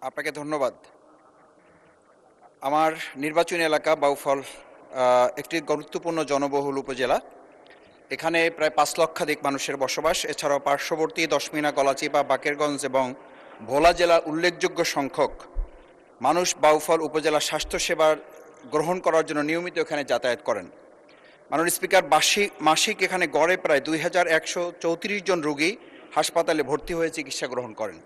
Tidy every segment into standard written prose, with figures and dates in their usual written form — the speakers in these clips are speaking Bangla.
আপনাকে ধন্যবাদ। আমার নির্বাচনী এলাকা বাউফল একটি গুরুত্বপূর্ণ জনবহুল উপজেলা। এখানে প্রায় ৫ লক্ষাধিক মানুষের বসবাস। এছাড়াও পার্শ্ববর্তী দশমিনা, গলাচিপা, বাকেরগঞ্জ এবং ভোলা জেলার উল্লেখযোগ্য সংখ্যক মানুষ বাউফল উপজেলা স্বাস্থ্যসেবার গ্রহণ করার জন্য নিয়মিত এখানে যাতায়াত করেন। মাননীয় স্পিকার, মাসিক এখানে গড়ে প্রায় ২,১৩৪ জন রোগী হাসপাতালে ভর্তি হয়ে চিকিৎসা গ্রহণ করেন।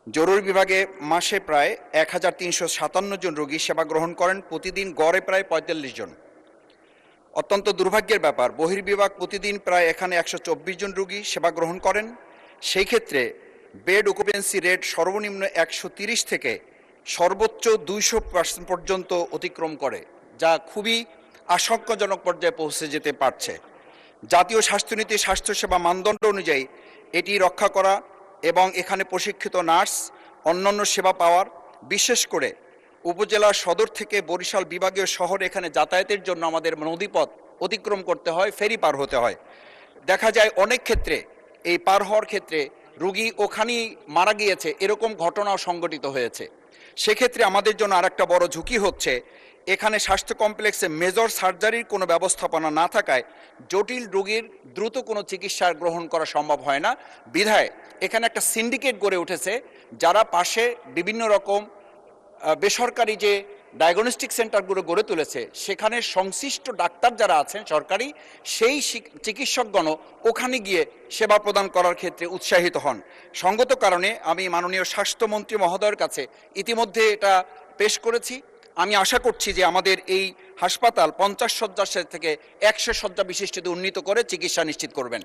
জরুরি বিভাগে মাসে প্রায় ১,৩৫৭ জন রোগী সেবা গ্রহণ করেন, প্রতিদিন গড়ে প্রায় ৪৫ জন। অত্যন্ত দুর্ভাগ্যের ব্যাপার, বহির্বিভাগ প্রতিদিন প্রায় এখানে ১২৪ জন রোগী সেবা গ্রহণ করেন। সেই ক্ষেত্রে বেড অকুপেন্সি রেট সর্বনিম্ন ১৩০ থেকে সর্বোচ্চ ২০০% পর্যন্ত অতিক্রম করে, যা খুবই আশঙ্কাজনক পর্যায়ে পৌঁছে যেতে পারছে। জাতীয় স্বাস্থ্যনীতি স্বাস্থ্যসেবা মানদণ্ড অনুযায়ী এটি রক্ষা করা এবং এখানে প্রশিক্ষিত নার্স, অন্যান্য সেবা পাওয়ার, বিশেষ করে উপজেলা সদর থেকে বরিশাল বিভাগীয় শহরে এখানে যাতায়াতের জন্য আমাদের নদীপথ অতিক্রম করতে হয়, ফেরি পার হতে হয়। দেখা যায় অনেক ক্ষেত্রে এই পার হওয়ার ক্ষেত্রে রুগী ওখানেই মারা গিয়েছে, এরকম ঘটনাও সংঘটিত হয়েছে। সেক্ষেত্রে আমাদের জন্য আরেকটা বড় ঝুঁকি হচ্ছে, এখানে স্বাস্থ্য কমপ্লেক্সে মেজর সার্জারির কোনো ব্যবস্থাপনা না থাকায় জটিল রোগীর দ্রুত কোনো চিকিৎসা গ্রহণ করা সম্ভব হয় না। বিধায় এখানে একটা সিন্ডিকেট গড়ে উঠেছে, যারা পাশে বিভিন্ন রকম বেসরকারি যে ডায়াগনস্টিক সেন্টারগুলো গড়ে তুলেছে, সেখানে সংশ্লিষ্ট ডাক্তার যারা আছেন সরকারি, সেই চিকিৎসকগণও ওখানে গিয়ে সেবা প্রদান করার ক্ষেত্রে উৎসাহিত হন। সঙ্গত কারণে আমি মাননীয় স্বাস্থ্যমন্ত্রী মহোদয়ের কাছে ইতিমধ্যে এটা পেশ করেছি। আমি আশা করছি যে আমাদের এই হাসপাতাল ৫০ শয্যা থেকে ১০০ শয্যা বিশিষ্টতে উন্নীত করে চিকিৎসা নিশ্চিত করবেন।